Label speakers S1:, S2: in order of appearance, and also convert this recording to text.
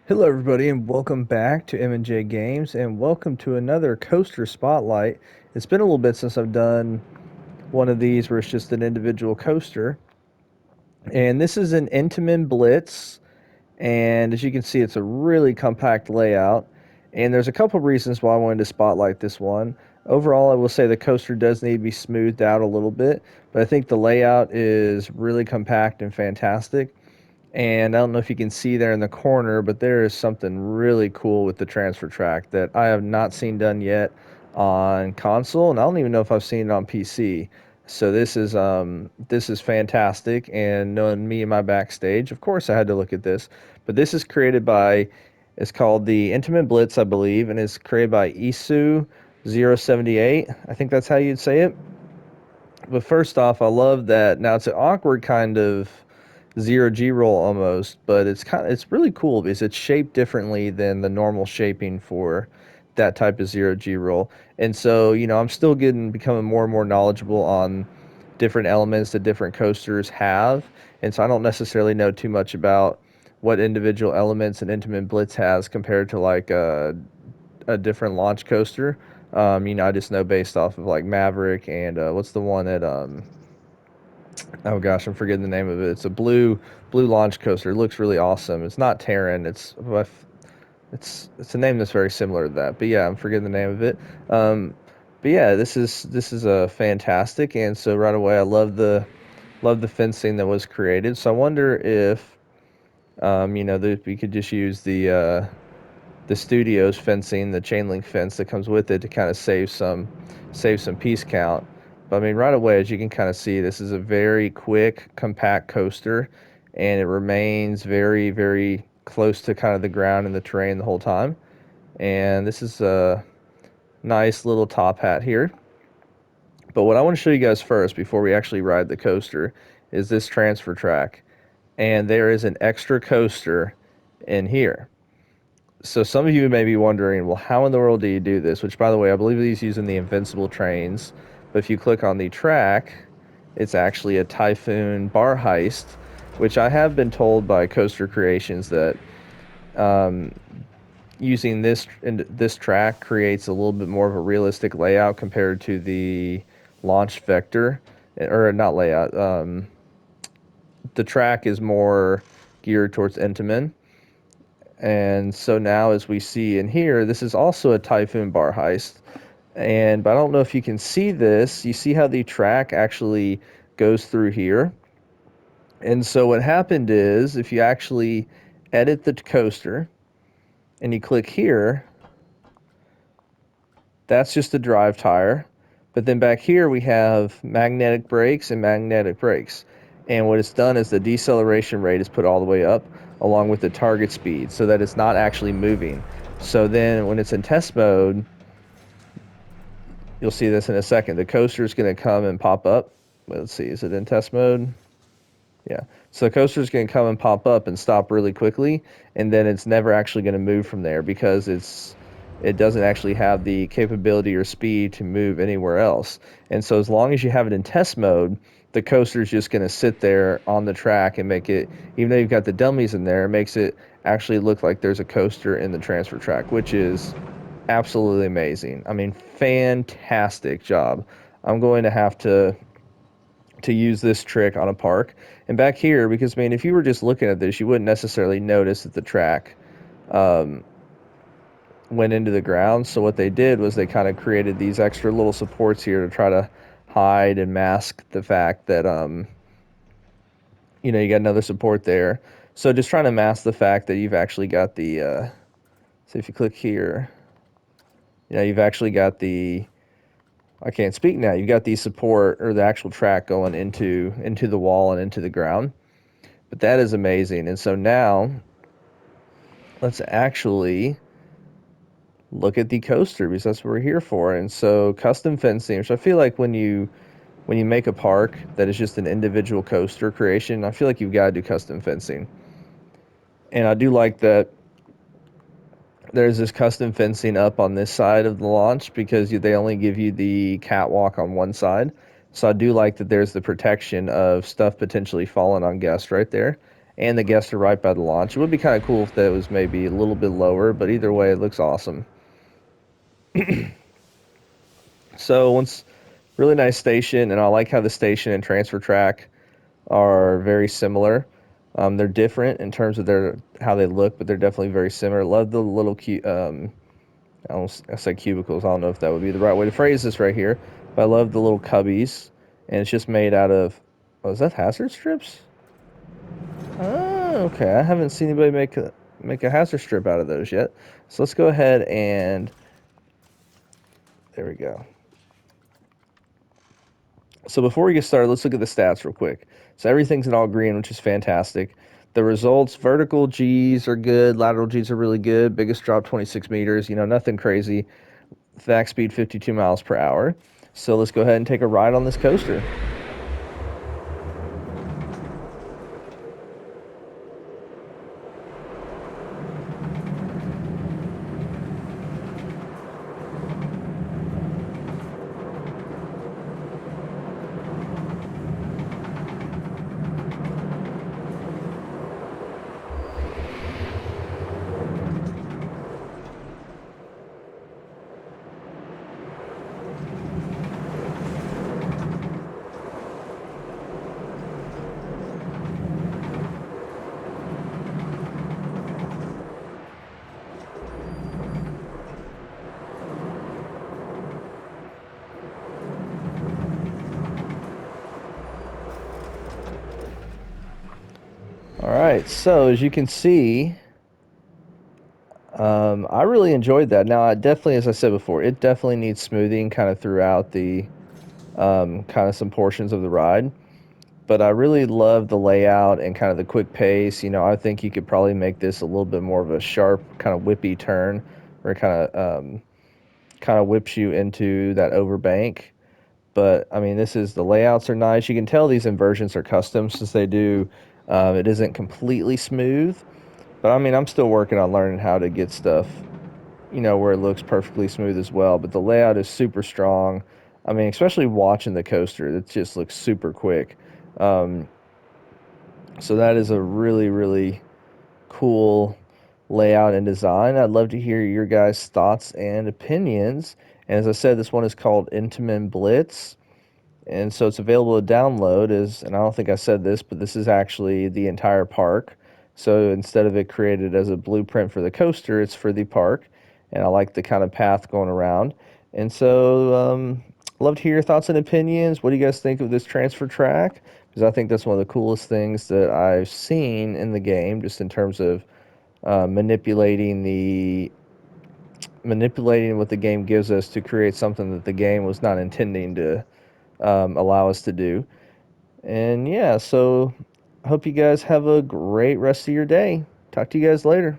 S1: Hello, everybody, and welcome back to M&J Games, and welcome to another coaster spotlight. It's been a little bit since I've done one of these where it's just an individual coaster, and this is an Intamin Blitz, and as you can see, it's a really compact layout, and there's a couple reasons why I wanted to spotlight this one. Overall, I will say the coaster does need to be smoothed out a little bit, but I think the layout is really compact and fantastic. And I don't know if you can see there in the corner, but there is something really cool with the transfer track that I have not seen done yet on console, and I don't even know if I've seen it on PC. So this is fantastic. And knowing me and my backstage, of course I had to look at this. But this is created by, it's called the Intamin Blitz, I believe, and it's created by Isu078. I think that's how you'd say it. But first off, I love that. Now it's an awkward kind of zero G roll almost, but it's really cool because it's shaped differently than the normal shaping for that type of zero G roll. And so, I'm still becoming more and more knowledgeable on different elements that different coasters have. And so I don't necessarily know too much about what individual elements an Intamin Blitz has compared to like a different launch coaster. I just know based off of like Maverick and what's the one at oh gosh, I'm forgetting the name of it. It's a blue launch coaster. It looks really awesome. It's not Terran. It's a name that's very similar to that. But yeah, I'm forgetting the name of it. Um, but yeah, this is a fantastic. And so right away, I love the fencing that was created. So I wonder if that we could just use the studio's fencing, the chain link fence that comes with it to kind of save some piece count. But I mean, right away, as you can kind of see, this is a very quick, compact coaster, and it remains very, very close to kind of the ground and the terrain the whole time. And this is a nice little top hat here. But what I want to show you guys first, before we actually ride the coaster, is this transfer track. And there is an extra coaster in here. So some of you may be wondering, well, how in the world do you do this? Which, by the way, I believe he's using the Invincible trains. But if you click on the track, it's actually a Typhoon bar heist, which I have been told by Coaster Creations that um, using this track creates a little bit more of a realistic layout compared to the launch vector, or not layout. The track is more geared towards Intamin. And so now, as we see in here, this is also a Typhoon bar heist. But I don't know if you can see this. You see how the track actually goes through here. And so what happened is, if you actually edit the coaster and you click here, that's just a drive tire. But then back here we have magnetic brakes and magnetic brakes. And what it's done is the deceleration rate is put all the way up along with the target speed so that it's not actually moving. So then when it's in test mode, you'll see this in a second. The coaster is going to come and pop up. Let's see, is it in test mode? Yeah. So the coaster is going to come and pop up and stop really quickly, and then it's never actually going to move from there because it doesn't actually have the capability or speed to move anywhere else. And so as long as you have it in test mode, the coaster is just going to sit there on the track and make it, even though you've got the dummies in there, it makes it actually look like there's a coaster in the transfer track, which is absolutely amazing. I mean, fantastic job. I'm going to have to use this trick on a park. And back here, because I mean, if you were just looking at this, you wouldn't necessarily notice that the track um, went into the ground. So what they did was they kind of created these extra little supports here to try to hide and mask the fact that you got another support there. So just trying to mask the fact that you've actually got the so if you click here, you've actually got the, I can't speak now. You've got the support or the actual track going into the wall and into the ground. But that is amazing. And so now let's actually look at the coaster because that's what we're here for. And so custom fencing, which I feel like when you make a park that is just an individual coaster creation, I feel like you've got to do custom fencing. And I do like that there's this custom fencing up on this side of the launch because they only give you the catwalk on one side. So I do like that there's the protection of stuff potentially falling on guests right there. and the guests are right by the launch. It would be kind of cool if that was maybe a little bit lower, but either way, it looks awesome. So once really nice station, and I like how the station and transfer track are very similar. They're different in terms of their how they look, but they're definitely very similar. Love the little I say cubicles. I don't know if that would be the right way to phrase this right here, but I love the little cubbies, and it's just made out of. Oh, is that hazard strips? Oh, okay. I haven't seen anybody make a hazard strip out of those yet. So let's go ahead and there we go. So before we get started, let's look at the stats real quick. So everything's in all green, which is fantastic. The results, vertical Gs are good, lateral Gs are really good. Biggest drop 26 meters, nothing crazy. Max speed 52 miles per hour. So let's go ahead and take a ride on this coaster. All right, so as you can see, I really enjoyed that. Now, I definitely, as I said before, it definitely needs smoothing kind of throughout the kind of some portions of the ride. But I really love the layout and kind of the quick pace. I think you could probably make this a little bit more of a sharp, kind of whippy turn, where it kind of whips you into that overbank. But I mean, this is the layouts are nice. You can tell these inversions are custom since they do. It isn't completely smooth, but I mean, I'm still working on learning how to get stuff, where it looks perfectly smooth as well. But the layout is super strong. I mean, especially watching the coaster, it just looks super quick. Um, so that is a really, really cool layout and design. I'd love to hear your guys' thoughts and opinions. And as I said, this one is called Intamin Blitz. And so it's available to download and I don't think I said this, but this is actually the entire park. So instead of it created as a blueprint for the coaster, it's for the park. And I like the kind of path going around. And so, love to hear your thoughts and opinions. What do you guys think of this transfer track? Because I think that's one of the coolest things that I've seen in the game, just in terms of manipulating what the game gives us to create something that the game was not intending to allow us to do. And yeah, so I hope you guys have a great rest of your day. Talk to you guys later.